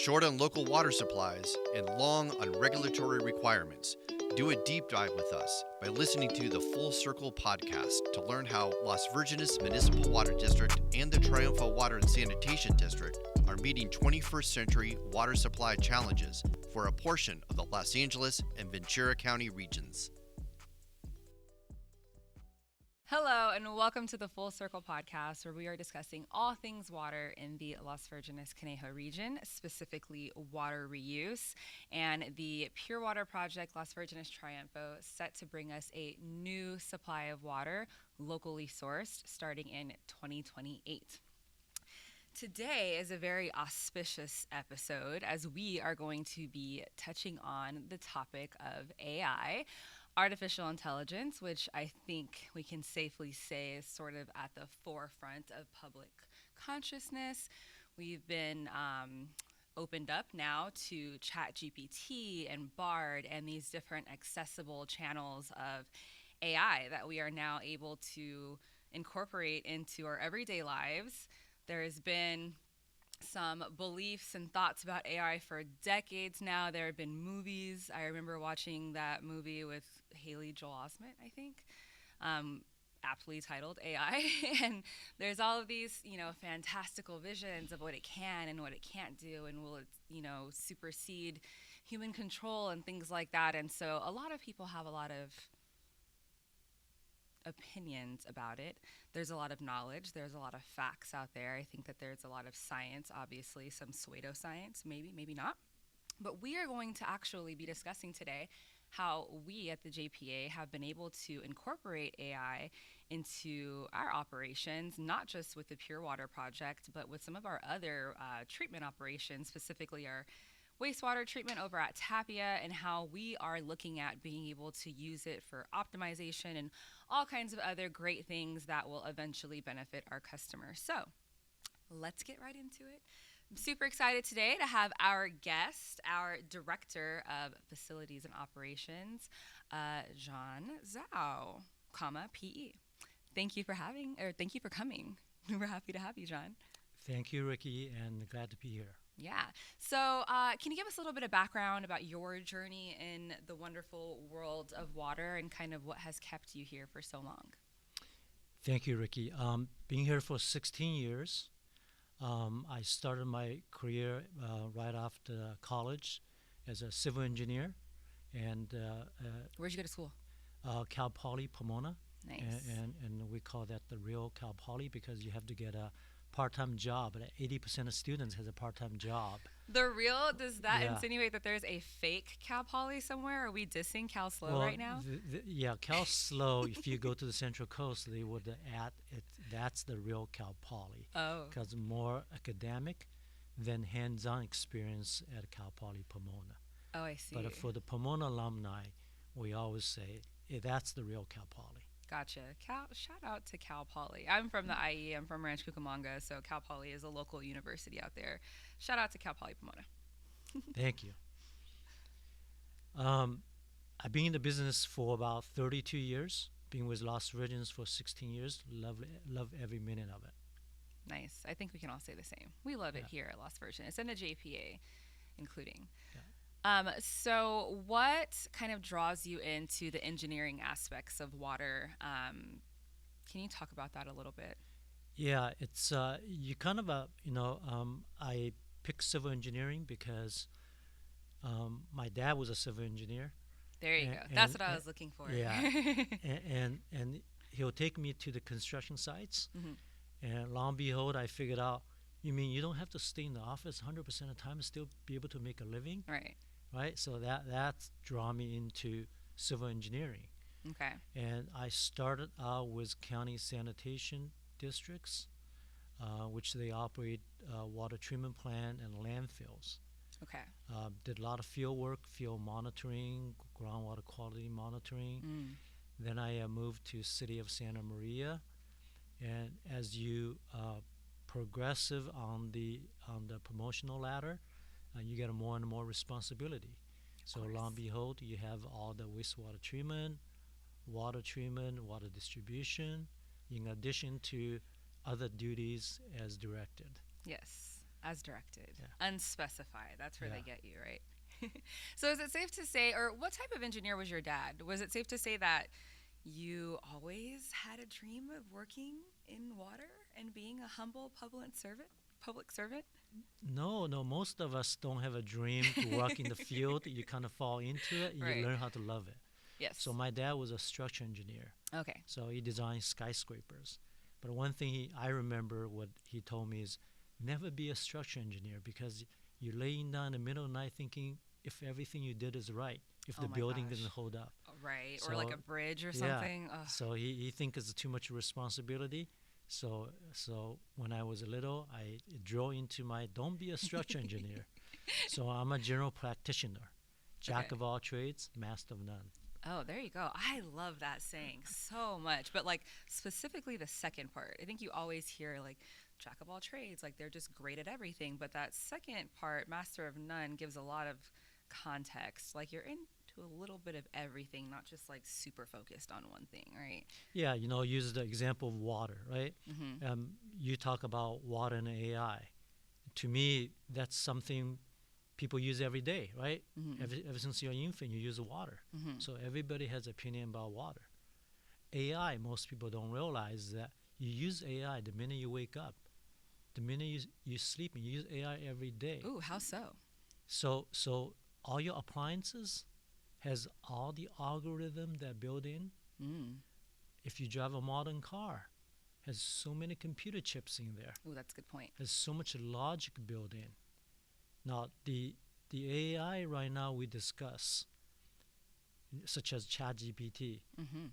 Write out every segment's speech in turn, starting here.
Short on local water supplies and long on regulatory requirements? Do a deep dive with us by listening to the Full Circle podcast to learn how Las Virgenes Municipal Water District and the Triunfo Water Sanitation District are meeting 21st century water supply challenges for a portion of the Los Angeles and Ventura County regions. Hello, and welcome to the Full Circle podcast, where we are discussing all things water in the Las Virgenes Conejo region, specifically water reuse, and the Pure Water Project Las Virgenes Triunfo set to bring us a new supply of water, locally sourced, starting in 2028. Today is a very auspicious episode, as we are going to be touching on the topic of AI, artificial intelligence, which I think we can safely say is sort of at the forefront of public consciousness. We've been opened up now to ChatGPT and Bard and these different accessible channels of AI that we are now able to incorporate into our everyday lives. There has been some beliefs and thoughts about AI for decades now. There have been movies. I remember watching that movie with Haley Joel Osment, I think, aptly titled AI. And there's all of these, fantastical visions of what it can and what it can't do, and will it, supersede human control and things like that. And so a lot of people have a lot of opinions about it. There's a lot of knowledge. There's a lot of facts out there. I think that there's a lot of science, obviously, some pseudoscience, maybe not. But we are going to actually be discussing today how we at the JPA have been able to incorporate AI into our operations, not just with the Pure Water Project, but with some of our other treatment operations, specifically our wastewater treatment over at Tapia, and how we are looking at being able to use it for optimization and all kinds of other great things that will eventually benefit our customers. So let's get right into it. I'm super excited today to have our guest, our Director of Facilities and Operations, Jean Zhao, PE. Thank you for coming. We're happy to have you, Jean. Thank you, Riki, and glad to be here. Yeah. So can you give us a little bit of background about your journey in the wonderful world of water and kind of what has kept you here for so long? Thank you, Riki. Being here for 16 years. I started my career right after college as a civil engineer. And where'd you go to school? Cal Poly Pomona. Nice. And we call that the real Cal Poly because you have to get a part-time job. 80% of students has a part-time job. The real, does that insinuate that there's a fake Cal Poly somewhere? Are we dissing Cal Slow right now? Cal Slow, if you go to the Central Coast, they would add it. That's the real Cal Poly. Oh. Because more academic than hands-on experience at Cal Poly Pomona. Oh, I see. But for the Pomona alumni, we always say, that's the real Cal Poly. Gotcha. Shout out to Cal Poly. I'm from the IE. I'm from Ranch Cucamonga, so Cal Poly is a local university out there. Shout out to Cal Poly Pomona. Thank you. I've been in the business for about 32 years. Been with Las Virgenes for 16 years. Love every minute of it. Nice. I think we can all say the same. We love it here at Las Virgenes and the JPA, including. Yeah. So what kind of draws you into the engineering aspects of water? Can you talk about that a little bit? Yeah, it's you kind of I picked civil engineering because my dad was a civil engineer. There you go. That's what I was looking for. Yeah, and he'll take me to the construction sites, and lo and behold, I figured out. You mean you don't have to stay in the office 100% of the time and still be able to make a living? Right. So that's drawn me into civil engineering. Okay. And I started out with county sanitation districts, which they operate water treatment plant and landfills. Okay. Did a lot of field work, field monitoring, groundwater quality monitoring. Then I moved to city of Santa Maria, and as you progressive on the promotional ladder, you get more and more responsibility. So lo and behold, you have all the wastewater treatment, water distribution, in addition to other duties as directed. Yes. As directed. Yeah. Unspecified. That's where Yeah. they get you, right? So is it safe to say, or what type of engineer was your dad? Was it safe to say that you always had a dream of working in water and being a humble public servant? Public servant? No, most of us don't have a dream to work in the field. You kind of fall into it. You Right. learn how to love it. Yes. So my dad was a structure engineer. Okay. So he designed skyscrapers. But one thing I remember what he told me is never be a structure engineer because you're laying down in the middle of the night thinking if everything you did is right, if Oh the my building gosh. doesn't hold up. Right. Or like So, a bridge or yeah. something. Ugh. So he thinks it's too much responsibility. So when I was little, I drove into my don't be a structure engineer. So I'm a general practitioner, jack Okay. of all trades, master of none. Oh, there you go. I love that saying so much. But like specifically the second part, I think you always hear like jack of all trades, like they're just great at everything. But that second part, master of none, gives a lot of context. Like you're into a little bit of everything, not just like super focused on one thing, right? Yeah, use the example of water, right? Mm-hmm. You talk about water and AI. To me, that's something people use every day, right? Mm-hmm. Ever since you're an infant, you use water. Mm-hmm. So everybody has opinion about water. AI, most people don't realize that you use AI the minute you wake up. The minute you sleep, you use AI every day. Ooh, how so? So all your appliances has all the algorithm that built in. Mm. If you drive a modern car, has so many computer chips in there. Ooh, that's a good point. Has so much logic built in. Now the AI right now we discuss, such as ChatGPT, Mm-hmm.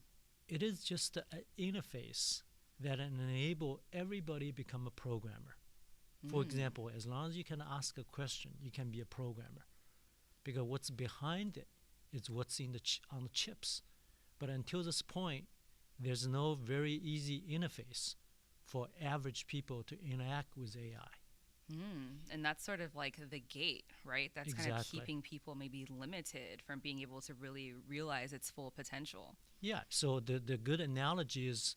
it is just an interface that enable everybody become a programmer. For example, as long as you can ask a question, you can be a programmer. Because what's behind it is what's in on the chips. But until this point, there's no very easy interface for average people to interact with AI. And that's sort of like the gate, right? That's kind of Exactly. keeping people maybe limited from being able to really realize its full potential. Yeah, so the good analogy is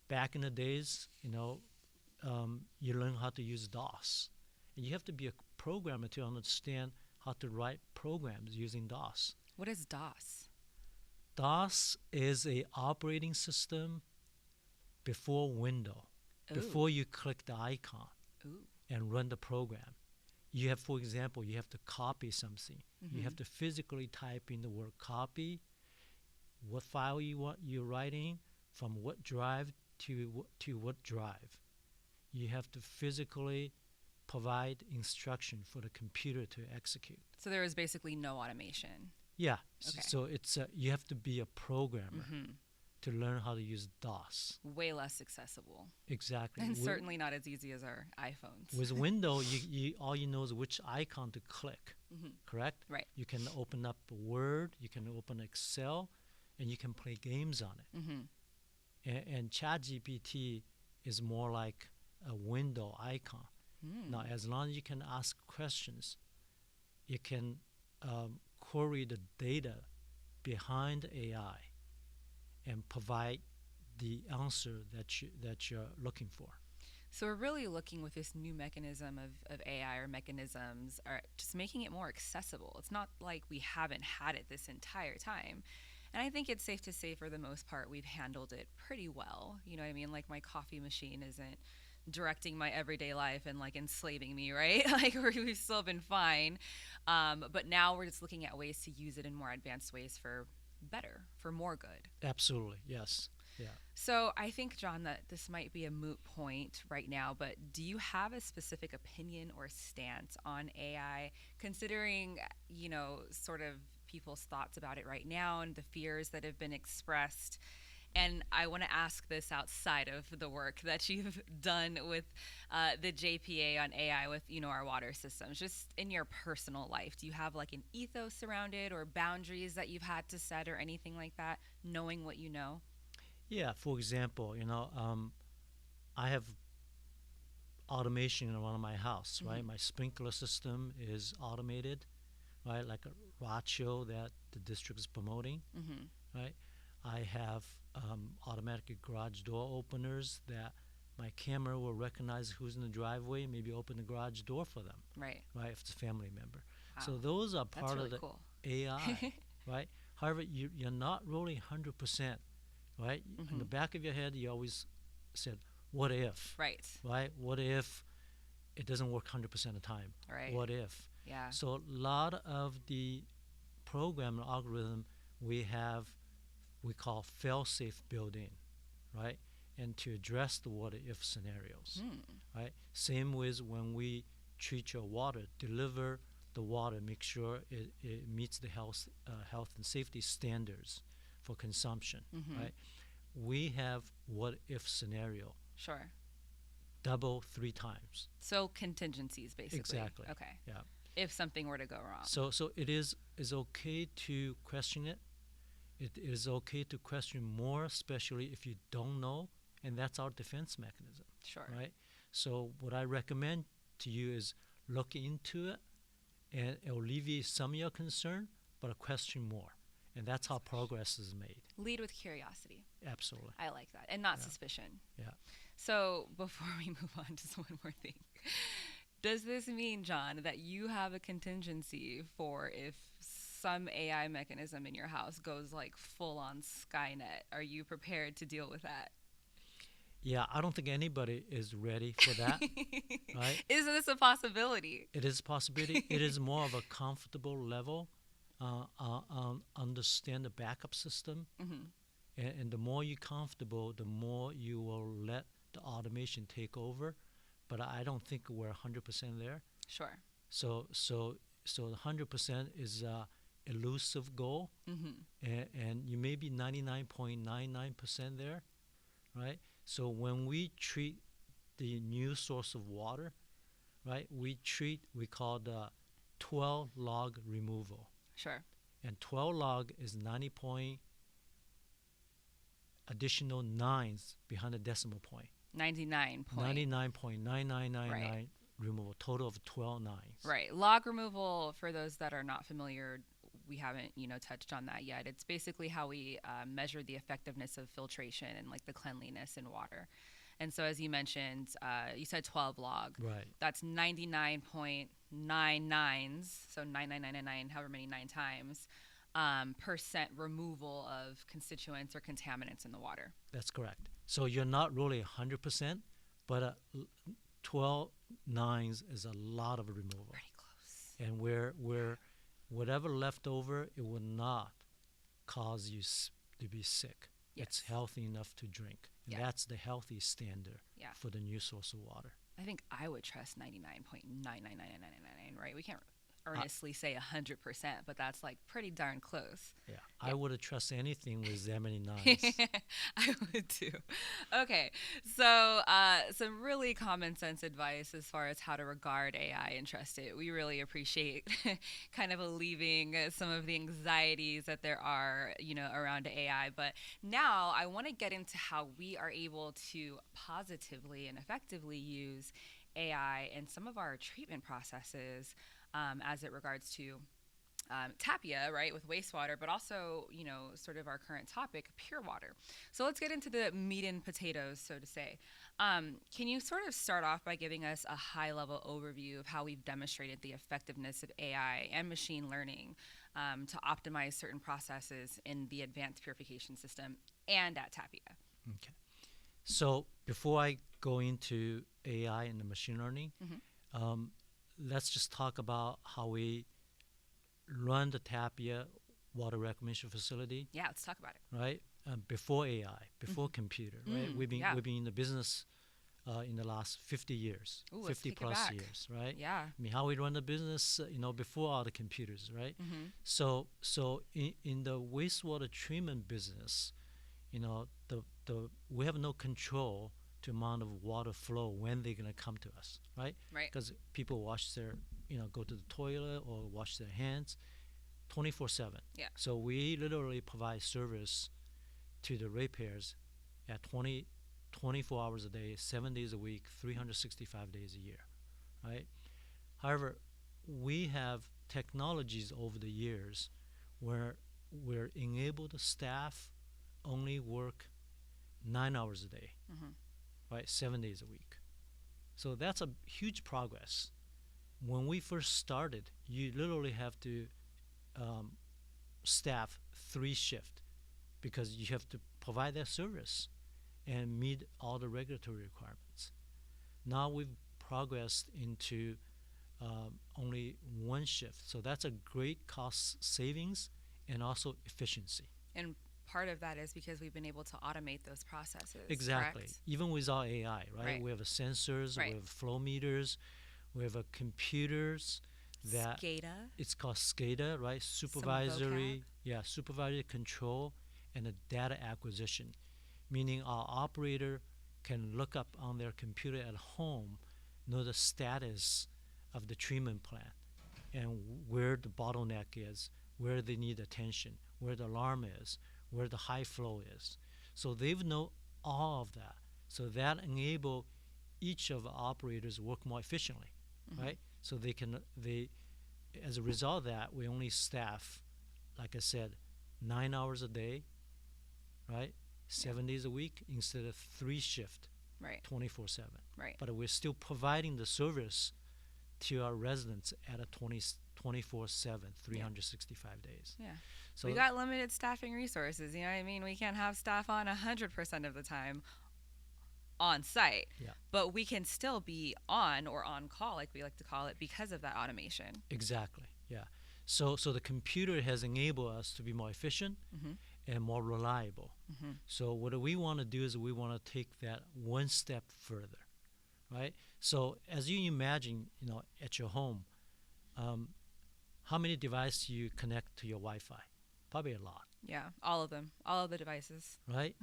back in the days, you learn how to use DOS. And you have to be a programmer to understand how to write programs using DOS. What is DOS? DOS is a operating system before window, Ooh. before you click the icon Ooh. and run the program. You have, for example, you have to copy something. You have to physically type in the word copy, what file you're writing, from what drive to what drive. You have to physically provide instruction for the computer to execute. So there is basically no automation. Yeah, Okay. so it's you have to be a programmer to learn how to use DOS. Way less accessible. Exactly. And certainly not as easy as our iPhones. With Windows, you all you know is which icon to click, correct? Right. You can open up Word, you can open Excel, and you can play games on it. And ChatGPT is more like a window icon. Now, as long as you can ask questions, you can query the data behind AI and provide the answer that you're looking for. So we're really looking with this new mechanism of AI or mechanisms are just making it more accessible. It's not like we haven't had it this entire time. And I think it's safe to say for the most part we've handled it pretty well. You know what I mean? Like my coffee machine isn't directing my everyday life and like enslaving me, right? Like we've still been fine. But now we're just looking at ways to use it in more advanced ways for better, for more good. Absolutely, yes. Yeah. So I think, John, that this might be a moot point right now, but do you have a specific opinion or stance on AI, considering, sort of people's thoughts about it right now and the fears that have been expressed? And I want to ask this outside of the work that you've done with the JPA on AI with, our water systems. Just in your personal life, do you have like an ethos around it or boundaries that you've had to set or anything like that, knowing what you know? Yeah, for example, I have automation around my house, right? My sprinkler system is automated, right? Like a ratio that the district is promoting, right? I have automatic garage door openers that My camera will recognize who's in the driveway, maybe open the garage door for them, Right. right, if it's a family member. Wow. So those are That's part really of the cool. AI, right? However, you're not rolling 100%, right? In the back of your head, you always said, what if? Right. Right? What if it doesn't work 100% of the time? Right. What if? Yeah. So a lot of the program algorithm we call fail-safe built-in, right? And to address the what if scenarios, right? Same with when we treat your water, deliver the water, make sure it meets the health and safety standards for consumption, right? We have what if scenario. Sure. Double 3 times. So contingencies, basically. Exactly. Okay. Yeah. If something were to go wrong. So it is okay to question it. It is okay to question more, especially if you don't know, and that's our defense mechanism. Sure. Right? So what I recommend to you is look into it, and it will alleviate some of your concern, but question more. And that's how progress is made. Lead with curiosity. Absolutely. I like that. And not suspicion. Yeah. So before we move on, just one more thing. Does this mean, John, that you have a contingency for if some AI mechanism in your house goes like full on Skynet? Are you prepared to deal with that? Yeah, I don't think anybody is ready for that. Right? Isn't this a possibility? It is a possibility. It is more of a comfortable level. Understand the backup system. And the more you're comfortable, the more you will let the automation take over. But I don't think we're 100% there. Sure. So the 100% is a elusive goal, and you may be 99.99% there, right? So when we treat the new source of water, right, we call the 12 log removal. Sure. And 12 log is 90 point additional nines behind the decimal point. 99.9999 Right. removal, total of 12 nines. Right. Log removal, for those that are not familiar, we haven't, touched on that yet. It's basically how we measure the effectiveness of filtration and like the cleanliness in water. And so as you mentioned, you said 12 log. Right. That's 99.99s, so 99999, however many 9 times, percent removal of constituents or contaminants in the water. That's correct. So you're not really 100%, but 12 nines is a lot of removal. Pretty close. And where whatever left over, it will not cause you to be sick. Yes. It's healthy enough to drink. And that's the healthy standard for the new source of water. I think I would trust 99.999999, right? We can't earnestly say 100%, but that's like pretty darn close. Yeah. I wouldn't trust anything with that many nines. I would too. Okay, so some really common sense advice as far as how to regard AI and trust it. We really appreciate kind of alleviating some of the anxieties that there are, around AI. But now I want to get into how we are able to positively and effectively use AI in some of our treatment processes as it regards to Tapia, right, with wastewater, but also, sort of our current topic, pure water. So let's get into the meat and potatoes, so to say. Can you sort of start off by giving us a high-level overview of how we've demonstrated the effectiveness of AI and machine learning to optimize certain processes in the advanced purification system and at Tapia? Okay. So before I go into AI and the machine learning, let's just talk about how we run the Tapia water reclamation facility. Yeah, let's talk about it. Right? Before AI, before computer, right? We've been in the business in the last 50 years, Ooh, 50 plus years, right? Yeah. I mean, how we run the business, before all the computers, right? So in the wastewater treatment business, we have no control to amount of water flow when they're going to come to us, right? Right. Because people wash their, go to the toilet or wash their hands 24/7. Yeah. So we literally provide service to the ratepayers at 24 hours a day, 7 days a week, 365 days a year, right? However, we have technologies over the years where we're enabled to staff only work 9 hours a day. right? 7 days a week. So that's a huge progress. When we first started, you literally have to staff 3 shifts because you have to provide that service and meet all the regulatory requirements. Now we've progressed into only 1 shift. So that's a great cost savings and also efficiency. And part of that is because we've been able to automate those processes. Exactly. Correct? Even without AI, right? We have sensors, we have flow meters, we have computers that SCADA. it's called SCADA, right? Supervisory control and a data acquisition, meaning our operator can look up on their computer at home, know the status of the treatment plant and where the bottleneck is, where they need attention, where the alarm is, where the high flow is. So they know all of that. So that enable each of the operators work more efficiently, right? So as a result of that, we only staff, like I said, 9 hours a day, right? 7 days a week instead of 3 shifts, 24/7. Right. But we're still providing the service to our residents at a 24/7, 365 days. Yeah. So we got limited staffing resources. You know what I mean? We can't have staff on 100% of the time on site. Yeah. But we can still be on or on call, like we like to call it, because of that automation. Exactly. Yeah. So the computer has enabled us to be more efficient and more reliable. So what we want to do is we want to take that 1 step further, right? So as you imagine, at your home, how many devices you connect to your Wi-Fi? Probably a lot. Yeah, all of them, all of the devices. Right?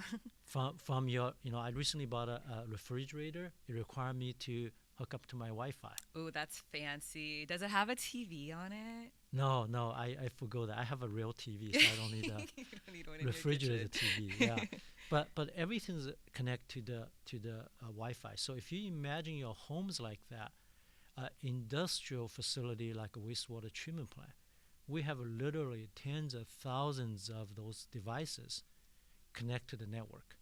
from your, I recently bought a refrigerator. It required me to hook up to my Wi-Fi. Ooh, that's fancy. Does it have a TV on it? No, I forgo that. I have a real TV, so I don't need a you don't need one in refrigerator your TV. Yeah, but everything's connected to the Wi-Fi. So if you imagine your homes like that, industrial facility like a wastewater treatment plant, we have literally tens of thousands of those devices connect to the network,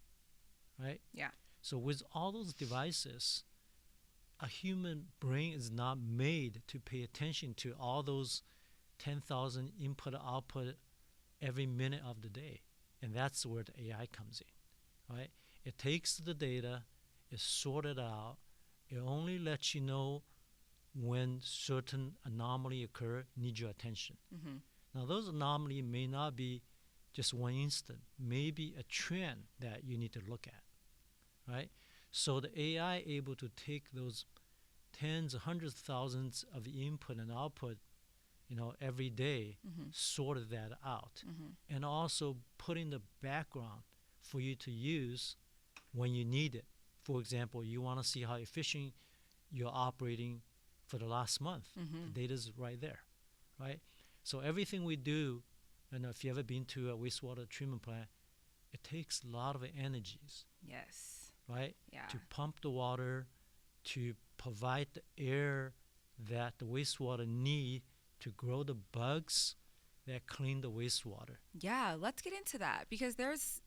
right? Yeah. So with all those devices, a human brain is not made to pay attention to all those 10,000 input output every minute of the day. And that's where the AI comes in, right? It takes the data, it sorted out, it only lets you know when certain anomaly occur, need your attention. Now those anomalies may not be just one instant, maybe a trend that you need to look at, right? So the AI able to take those tens, hundreds of thousands of input and output, every day, sorted that out, and also put in the background for you to use when you need it. For example, you want to see how efficient you're operating for the last month. The data's right there, right? So everything we do, and if you ever been to a wastewater treatment plant, it takes a lot of energies. Yes. Right? Yeah. To pump the water, to provide the air that the wastewater need to grow the bugs that clean the wastewater. Yeah, let's get into that because there's,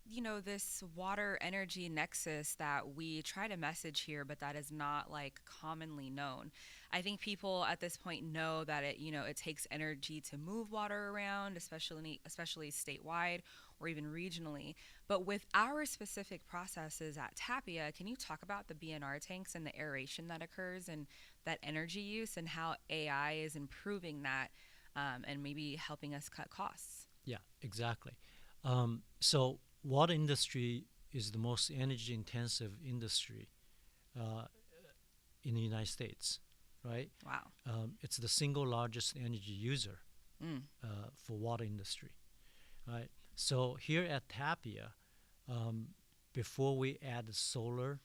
this water energy nexus that we try to message here, but that is not commonly known. I think people at this point know that it takes energy to move water around, especially statewide or even regionally. But with our specific processes at Tapia, can you talk about the BNR tanks and the aeration that occurs and that energy use and how AI is improving that and maybe helping us cut costs? Yeah, exactly. So water industry is the most energy intensive industry in the United States, right? Wow. It's the single largest energy user for water industry, right? So here at Tapia, before we add solar,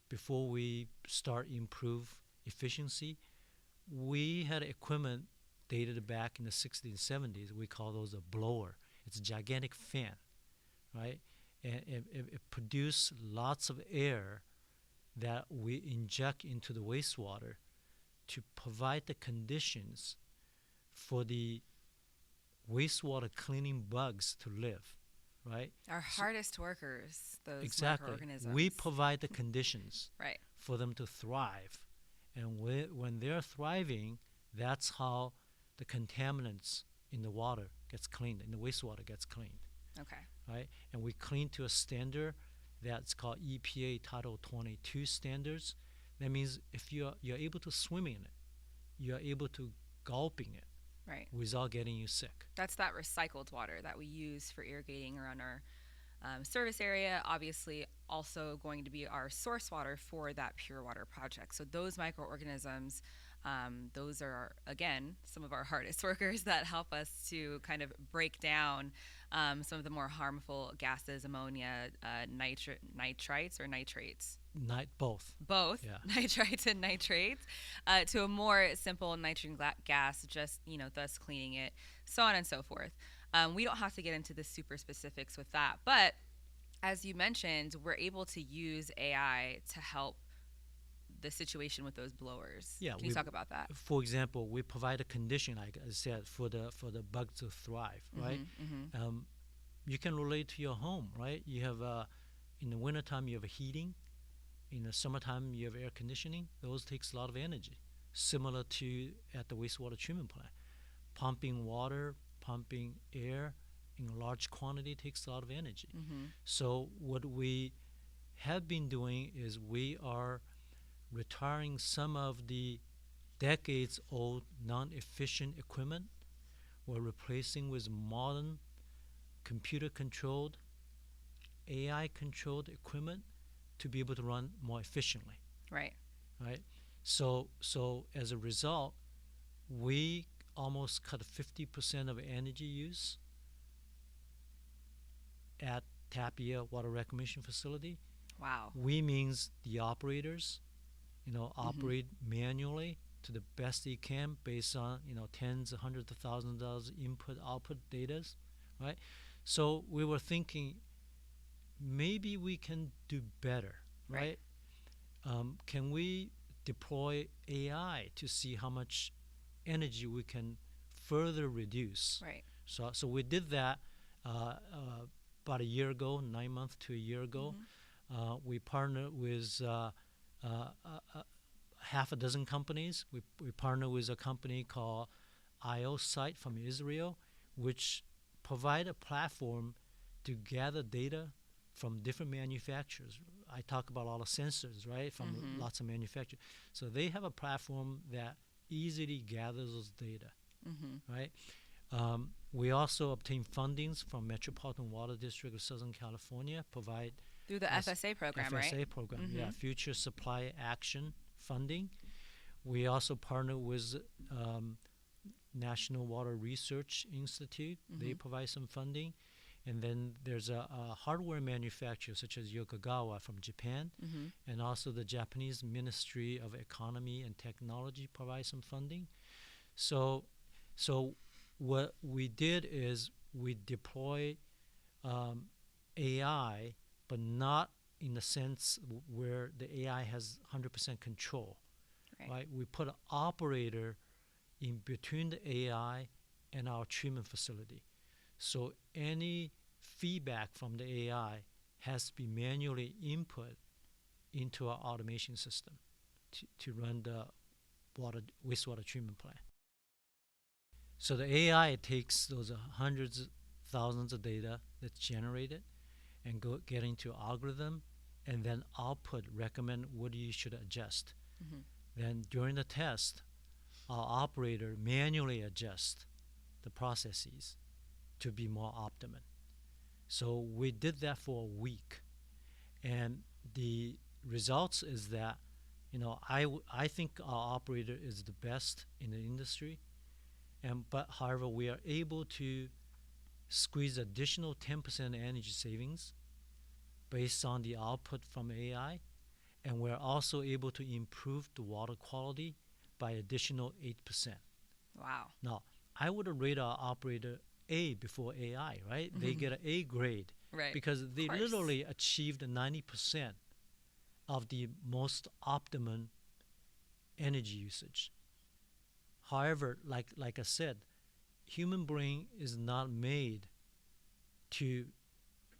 before we start improve efficiency, we had equipment dated back in the 60s and 70s. We call those a blower. It's a gigantic fan, right? And it produces lots of air that we inject into the wastewater to provide the conditions for the wastewater cleaning bugs to live, right? Our hardest workers, those Exactly. microorganisms. We provide the conditions Right. for them to thrive. And when they're thriving, that's how the contaminants in the water gets cleaned, in the wastewater gets cleaned, Okay. right? And we clean to a standard that's called EPA Title 22 standards. That means if you're able to swim in it, you're able to gulping it Right. without getting you sick. That's that recycled water that we use for irrigating around our service area. Obviously, also going to be our source water for that pure water project. So those microorganisms, those are, again, some of our hardest workers that help us to kind of break down some of the more harmful gases, ammonia, nitrites or nitrates. Both. Both, Yeah. nitrites and nitrates, to a more simple nitrogen gas, just, thus cleaning it, so on and so forth. We don't have to get into the super specifics with that, but as you mentioned, we're able to use AI to help the situation with those blowers. Yeah, Can you talk about that? For example, we provide a condition, like I said, for the bug to thrive, right? Mm-hmm. You can relate to your home, right? You have in the wintertime you have heating, in the summertime you have air conditioning. Those takes a lot of energy, similar to at the wastewater treatment plant. Pumping water, pumping air in large quantity takes a lot of energy. Mm-hmm. So what we have been doing is we are retiring some of the decades-old non-efficient equipment. We're replacing with modern computer-controlled, AI-controlled equipment to be able to run more efficiently. Right. Right. So as a result, we almost cut 50% of energy use at Tapia Water Reclamation Facility. Wow. We means the operators, operate manually to the best they can based on, tens of hundreds of thousands of dollars input output data, right? So we were thinking maybe we can do better, right? Can we deploy AI to see how much energy we can further reduce? Right. So we did that about a year ago, 9 months to a year ago. Mm-hmm. We partnered with half a dozen companies. We partnered with a company called IOSite from Israel, which provide a platform to gather data from different manufacturers. I talk about all the sensors, right, from lots of manufacturers. So they have a platform that easily gathers those data, right? We also obtain fundings from Metropolitan Water District of Southern California, provide through the FSA program, right? FSA program, yeah, Future Supply Action funding. We also partner with National Water Research Institute. They provide some funding. And then there's a hardware manufacturer such as Yokogawa from Japan, and also the Japanese Ministry of Economy and Technology provides some funding. So what we did is we deploy AI, but not in the sense where the AI has 100% control, right? We put an operator in between the AI and our treatment facility. So any feedback from the AI has to be manually input into our automation system to run the wastewater treatment plant. So the AI takes those hundreds of thousands of data that's generated and get into algorithm, and then output recommend what you should adjust. Then during the test, our operator manually adjusts the processes to be more optimum. So we did that for a week, and the results is that, I think our operator is the best in the industry, but however we are able to squeeze additional 10% energy savings based on the output from AI, and we're also able to improve the water quality by additional 8%. Wow. Now, I would rate our operator A before AI, right? They get an A grade, right? Because they literally achieved 90% of the most optimum energy usage. However, like I said, human brain is not made to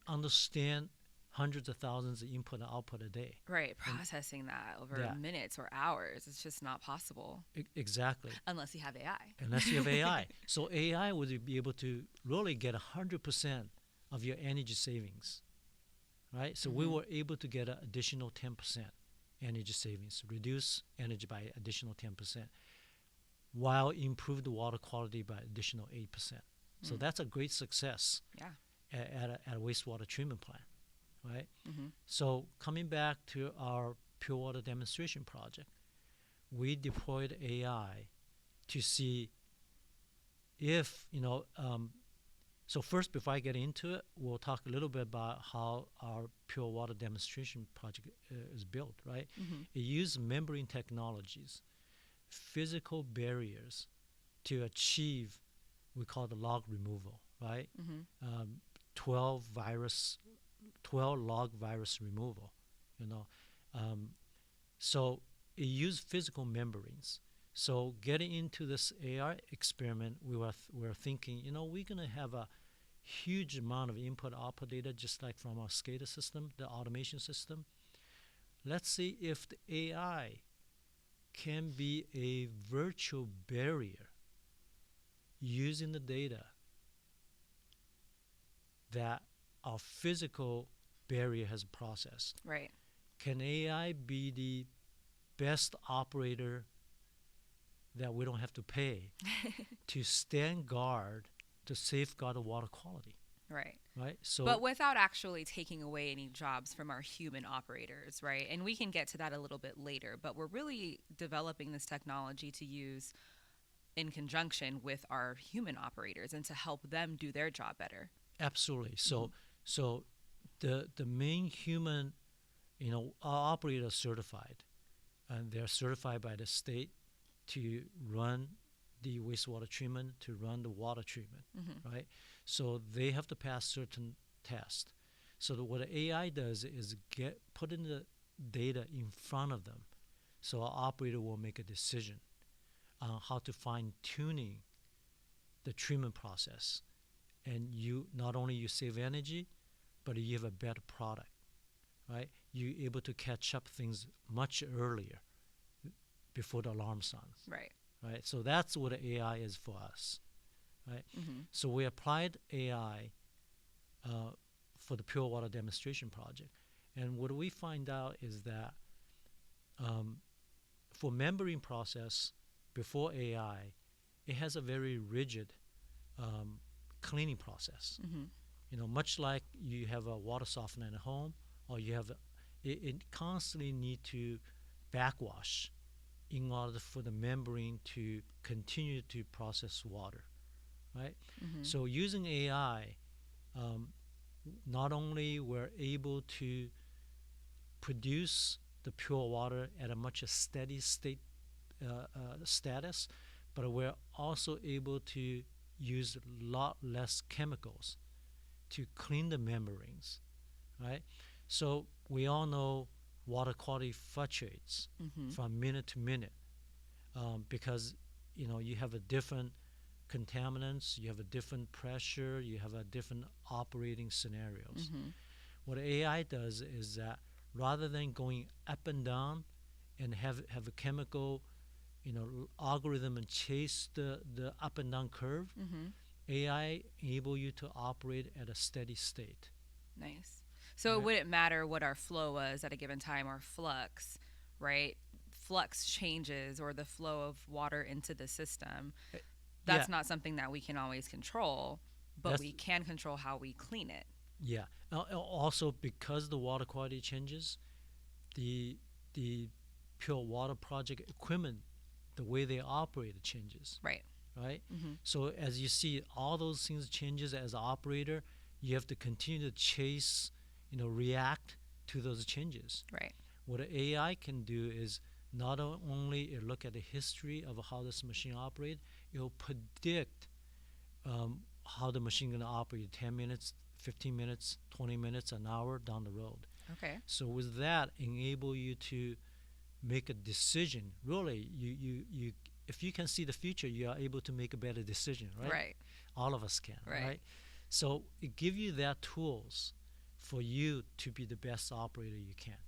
understand hundreds of thousands of input and output a day. Right, processing that over Yeah. minutes or hours, it's just not possible. Exactly. Unless you have AI. Unless you have AI. So AI would be able to really get 100% of your energy savings, right? So we were able to get an additional 10% energy savings, reduce energy by additional 10%, while improve the water quality by additional 8%. So that's a great success Yeah. at a wastewater treatment plant, right? Mm-hmm. So coming back to our pure water demonstration project, we deployed AI to see if, so first, before I get into it, we'll talk a little bit about how our pure water demonstration project is built, right? Mm-hmm. It uses membrane technologies, physical barriers to achieve, we call the log removal, right? Mm-hmm. 12 log virus removal, so it used physical membranes. So getting into this AI experiment, we were thinking, we're going to have a huge amount of input-output data, just like from our SCADA system, the automation system. Let's see if the AI can be a virtual barrier using the data that our physical barrier has processed. Right. Can AI be the best operator that we don't have to pay to stand guard to safeguard the water quality? Right. Right. So, but without actually taking away any jobs from our human operators, right? And we can get to that a little bit later, but we're really developing this technology to use in conjunction with our human operators and to help them do their job better. absolutely. So the main human, our operators are certified, and they're certified by the state to run the wastewater treatment, to run the water treatment, right? So they have to pass certain tests. So what the AI does is put in the data in front of them, so our operator will make a decision on how to fine-tuning the treatment process. And you not only you save energy, but you have a better product, right? You're able to catch up things much earlier before the alarm sounds, Right. right? So that's what AI is for us, right? Mm-hmm. So we applied AI for the pure water demonstration project. And what we find out is that for membrane process, before AI, it has a very rigid cleaning process. Mm-hmm. Much like you have a water softener at home, or you have it constantly need to backwash in order for the membrane to continue to process water, right? Mm-hmm. So using AI, not only we're able to produce the pure water at a much steady state status, but we're also able to use a lot less chemicals to clean the membranes, right? So we all know water quality fluctuates from minute to minute because you have a different contaminants, you have a different pressure, you have a different operating scenarios. What AI does is that rather than going up and down and have a chemical algorithm and chase the up and down curve, AI enable you to operate at a steady state. Nice. So it wouldn't matter what our flow was at a given time, or flux, right? Flux changes, or the flow of water into the system. That's not something that we can always control, but we can control how we clean it. Yeah. Also, because the water quality changes, the pure water project equipment, the way they operate, it changes. Right. Right? So as you see, all those things changes as an operator, you have to continue to chase, react to those changes. Right. What an AI can do is not only it look at the history of how this machine operates, it will predict how the machine going to operate 10 minutes, 15 minutes, 20 minutes, an hour down the road. Okay. So with that, enable you to make a decision. Really, you if you can see the future, you are able to make a better decision, right? Right. All of us can, Right. right? So it gives you that tools for you to be the best operator you can.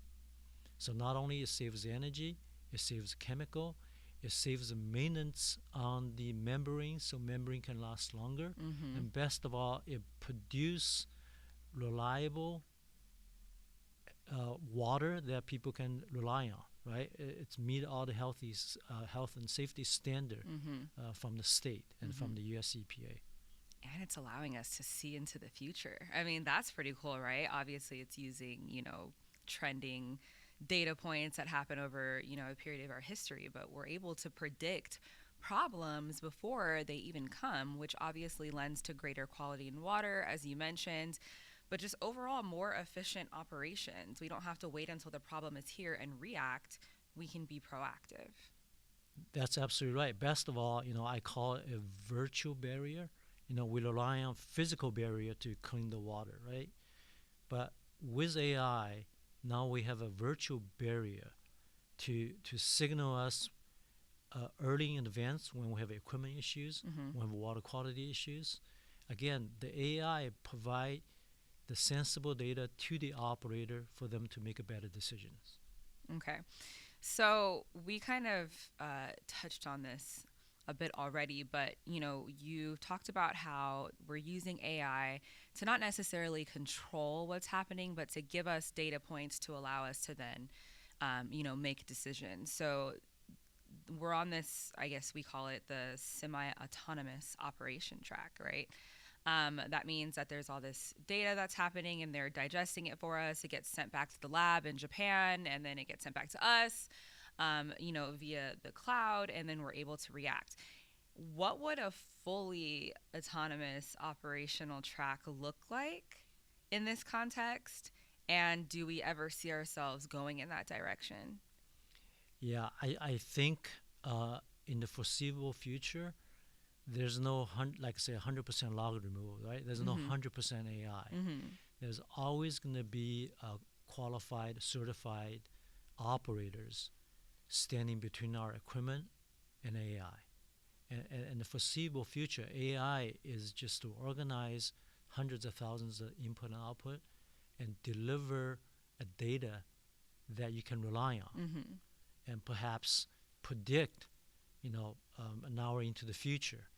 So not only it saves energy, it saves chemical, it saves the maintenance on the membrane, so membrane can last longer. And best of all, it produces reliable water that people can rely on, right? It's meet all the health and safety standard from the state and from the US EPA. And it's allowing us to see into the future. I mean, that's pretty cool, right? Obviously, it's using, trending data points that happen over, a period of our history, but we're able to predict problems before they even come, which obviously lends to greater quality in water, as you mentioned, but just overall more efficient operations. We don't have to wait until the problem is here and react. We can be proactive. That's absolutely right. Best of all, I call it a virtual barrier. We rely on physical barrier to clean the water, right? But with AI, now we have a virtual barrier to signal us early in advance when we have equipment issues, when we have water quality issues. Again, the AI provide the sensible data to the operator for them to make a better decisions. Okay. So we kind of touched on this a bit already, but you talked about how we're using AI to not necessarily control what's happening, but to give us data points to allow us to then, make decisions. So we're on this, I guess we call it the semi-autonomous operation track, right? That means that there's all this data that's happening and they're digesting it for us. It gets sent back to the lab in Japan, and then it gets sent back to us, via the cloud, and then we're able to react. What would a fully autonomous operational track look like in this context? And do we ever see ourselves going in that direction? Yeah, I think in the foreseeable future, there's no, 100% log removal, right? There's no 100% AI. There's always going to be qualified, certified operators standing between our equipment and AI. And in the foreseeable future, AI is just to organize hundreds of thousands of input and output and deliver a data that you can rely on, and perhaps predict, an hour into the future,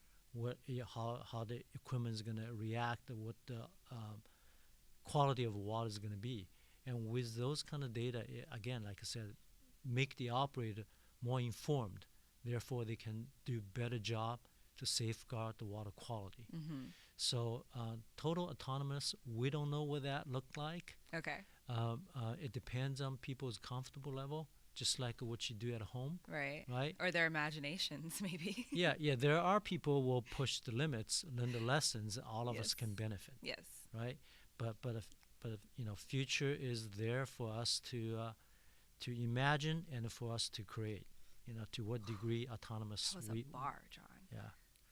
how the equipment is going to react, what the quality of water is going to be. And with those kind of data, again, like I said, make the operator more informed. Therefore, they can do better job to safeguard the water quality. So total autonomous, we don't know what that looked like. Okay. It depends on people's comfortable level, just like what you do at home. Right. Right. Or their imaginations, maybe. Yeah. There are people who will push the limits, learn the lessons. All of us can benefit. Yes. Right. But future is there for us to imagine and for us to create. To what degree autonomous. That was a bar, John. Yeah.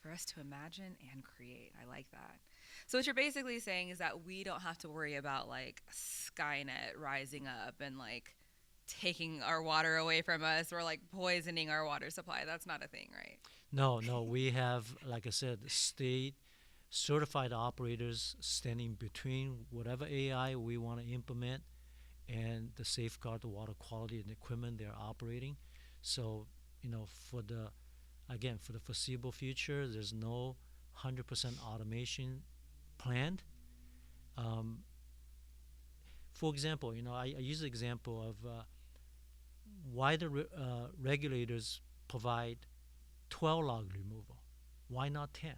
For us to imagine and create. I like that. So what you're basically saying is that we don't have to worry about like Skynet rising up and like taking our water away from us or like poisoning our water supply. That's not a thing, right? No. We have, like I said, state certified operators standing between whatever AI we want to implement and to safeguard the water quality and equipment they're operating. So, for the foreseeable future, there's no 100% automation planned. For example, I use the example of why the regulators provide 12 log removal. Why not 10?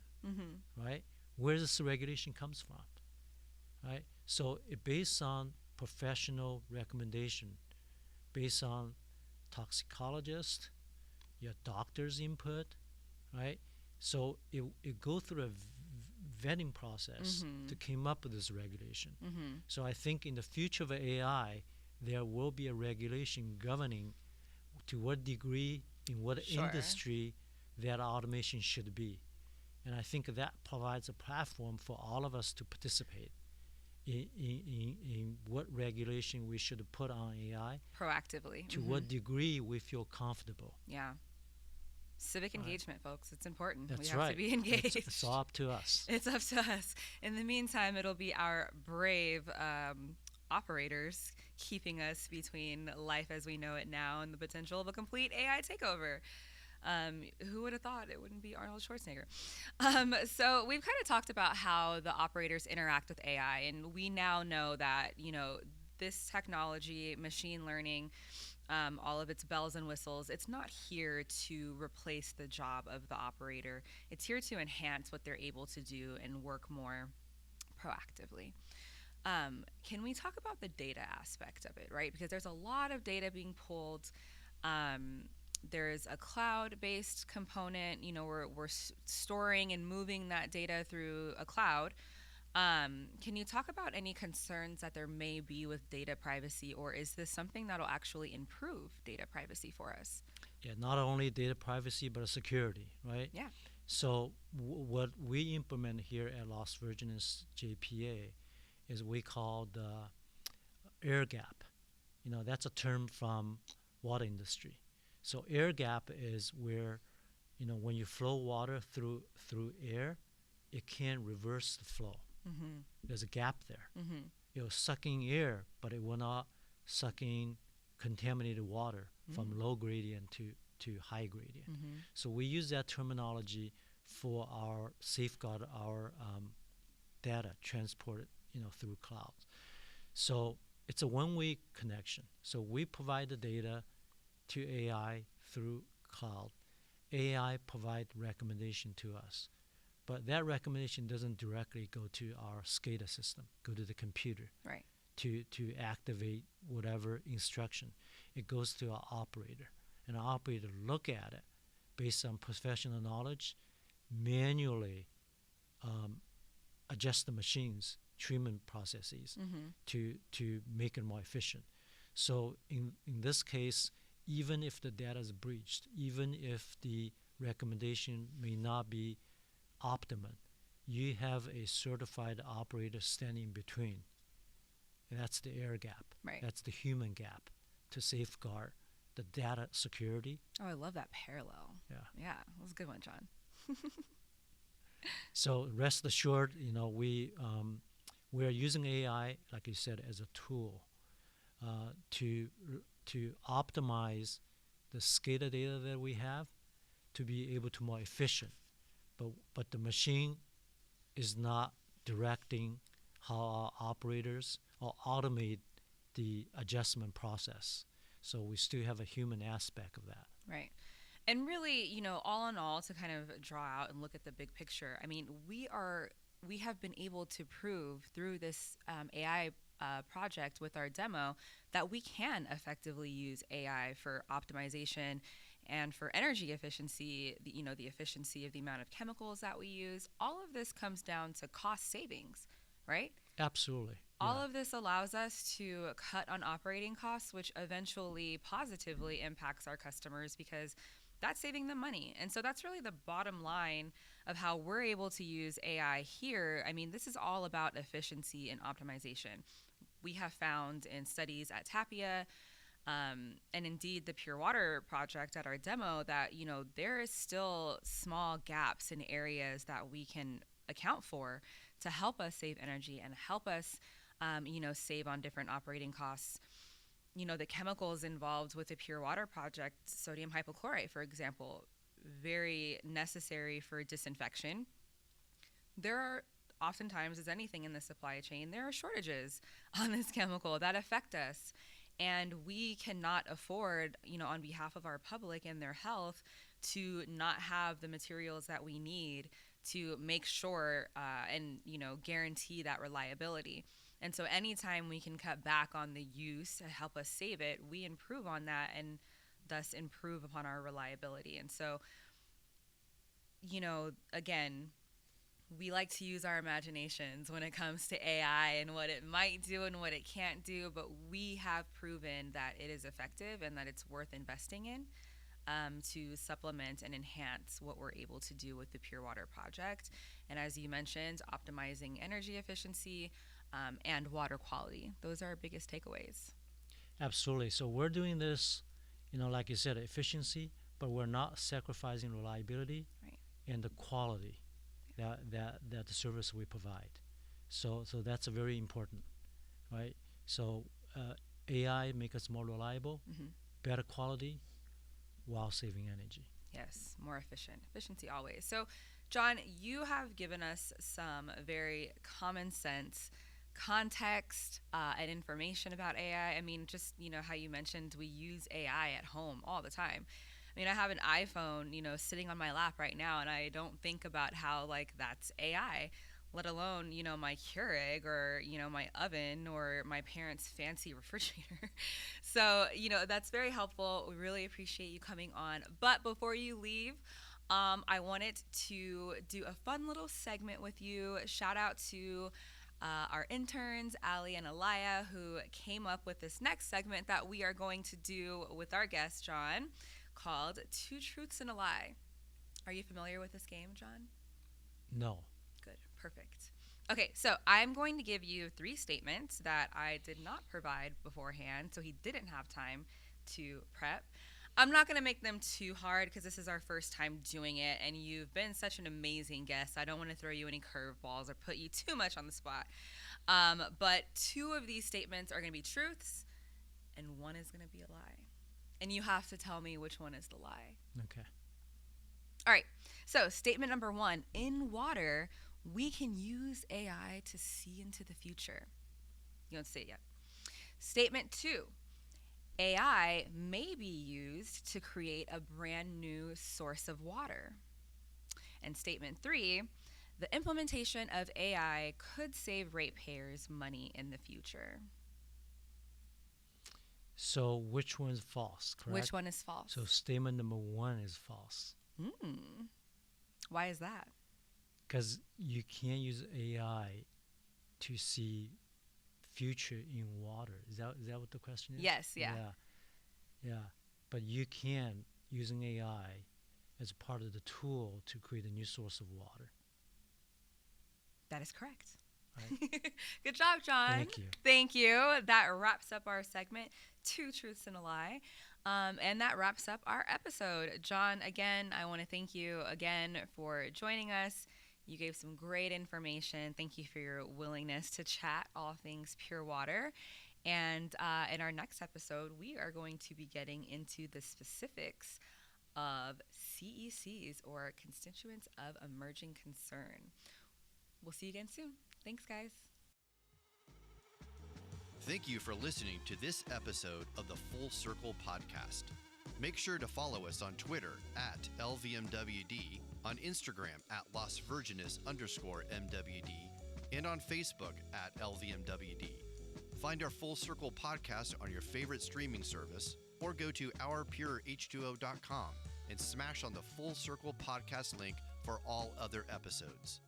Right? Where this regulation comes from? Right? So it based on professional recommendation, based on toxicologist, your doctor's input, right? So it go through a vetting process to come up with this regulation. So I think in the future of AI, there will be a regulation governing to what degree, in what industry that automation should be. And I think that provides a platform for all of us to participate in what regulation we should put on AI. Proactively. To what degree we feel comfortable. Yeah. Civic engagement, folks. It's important. That's we have right. to be engaged. It's all up to us. It's up to us. In the meantime, it'll be our brave operators keeping us between life as we know it now and the potential of a complete AI takeover. Who would have thought it wouldn't be Arnold Schwarzenegger? So we've kind of talked about how the operators interact with AI, and we now know that, this technology, machine learning, all of its bells and whistles, it's not here to replace the job of the operator. It's here to enhance what they're able to do and work more proactively. Can we talk about the data aspect of it, right? Because there's a lot of data being pulled. There's a cloud-based component. We're storing and moving that data through a cloud. Can you talk about any concerns that there may be with data privacy, or is this something that'll actually improve data privacy for us? Yeah, not only data privacy, but security, right? Yeah. So what we implement here at Las Virgenes JPA is we call the air gap. That's a term from water industry. So air gap is where, when you flow water through air, it can't reverse the flow. Mm-hmm. There's a gap there. Mm-hmm. It was sucking air, but it will not sucking contaminated water from low gradient to high gradient. Mm-hmm. So we use that terminology for our safeguard our data transported, through clouds. So it's a one-way connection. So we provide the data to AI through cloud. AI provide recommendation to us. But that recommendation doesn't directly go to our SCADA system, go to the computer, Right. to activate whatever instruction. It goes to our operator. And our operator look at it based on professional knowledge, manually adjust the machines, treatment processes to make it more efficient. So in this case, even if the data is breached, even if the recommendation may not be optimum, you have a certified operator standing between. And that's the air gap. Right. That's the human gap to safeguard the data security. Oh, I love that parallel. Yeah. Yeah, that was a good one, John. So rest assured, we are using AI, like you said, as a tool to optimize the SCADA data that we have to be able to more efficient. But the machine is not directing how our operators or automate the adjustment process. So we still have a human aspect of that. Right. And really, all in all, to kind of draw out and look at the big picture, I mean, we have been able to prove through this AI project with our demo that we can effectively use AI for optimization and for energy efficiency, the efficiency of the amount of chemicals that we use. All of this comes down to cost savings, right? Absolutely. All of this allows us to cut on operating costs, which eventually positively impacts our customers because that's saving them money. And so that's really the bottom line of how we're able to use AI here. I mean, this is all about efficiency and optimization. We have found in studies at Tapia, and indeed the Pure Water project at our demo that, there is still small gaps in areas that we can account for to help us save energy and help us, save on different operating costs. The chemicals involved with the Pure Water project, sodium hypochlorite, for example, very necessary for disinfection. There are oftentimes, as anything in the supply chain, there are shortages on this chemical that affect us. And we cannot afford, on behalf of our public and their health, to not have the materials that we need to make sure and guarantee that reliability. And so anytime we can cut back on the use to help us save it, we improve on that and thus improve upon our reliability. And so, again, we like to use our imaginations when it comes to AI and what it might do and what it can't do, but we have proven that it is effective and that it's worth investing in to supplement and enhance what we're able to do with the Pure Water project. And as you mentioned, optimizing energy efficiency and water quality. Those are our biggest takeaways. Absolutely. So we're doing this, like you said, efficiency, but we're not sacrificing reliability Right. and the quality that the service we provide. So that's very important, right? So AI make us more reliable, better quality, while saving energy. Yes, more efficient. Efficiency always. So, John, you have given us some very common sense context and information about AI. I mean, just, how you mentioned we use AI at home all the time. I mean, I have an iPhone, sitting on my lap right now, and I don't think about how, that's AI, let alone, my Keurig or, my oven or my parents' fancy refrigerator. So, that's very helpful. We really appreciate you coming on. But before you leave, I wanted to do a fun little segment with you. Shout out to our interns, Ali and Alaya, who came up with this next segment that we are going to do with our guest, John, called Two Truths and a Lie. Are you familiar with this game, John? No. Good. Perfect. Okay, so I'm going to give you 3 statements that I did not provide beforehand, so he didn't have time to prep. I'm not going to make them too hard because this is our first time doing it, and you've been such an amazing guest. I don't want to throw you any curveballs or put you too much on the spot. But 2 of these statements are going to be truths, and 1 is going to be a lie. And you have to tell me which one is the lie. Okay. All right, so statement number 1, in water, we can use AI to see into the future. You don't say it yet. Statement 2, AI may be used to create a brand new source of water. And statement 3, the implementation of AI could save ratepayers money in the future. So which one is false, correct? Which one is false? So statement number 1 is false. Why is that? Because you can't use AI to see future in water. Is that what the question is? Yes, yeah. Yeah. But you can, using AI as part of the tool to create a new source of water. That is correct. Right? Good job, John. Thank you. Thank you. That wraps up our segment, 2 Truths and a Lie. And that wraps up our episode. John, again, I want to thank you again for joining us. You gave some great information. Thank you for your willingness to chat all things pure water. And in our next episode, we are going to be getting into the specifics of CECs, or Constituents of Emerging Concern. We'll see you again soon. Thanks, guys. Thank you for listening to this episode of the Full Circle Podcast. Make sure to follow us on Twitter at LVMWD, on Instagram at Las Virgenes_MWD, and on Facebook at LVMWD. Find our Full Circle Podcast on your favorite streaming service, or go to ourpureh2o.com and smash on the Full Circle Podcast link for all other episodes.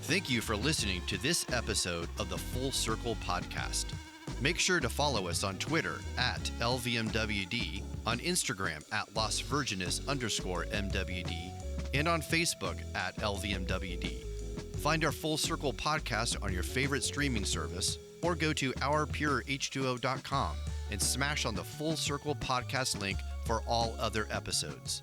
Thank you for listening to this episode of the Full Circle Podcast. Make sure to follow us on Twitter at LVMWD, on Instagram at Las Virgenes_MWD, and on Facebook at LVMWD. Find our Full Circle Podcast on your favorite streaming service, or go to ourpureh2o.com and smash on the Full Circle Podcast link for all other episodes.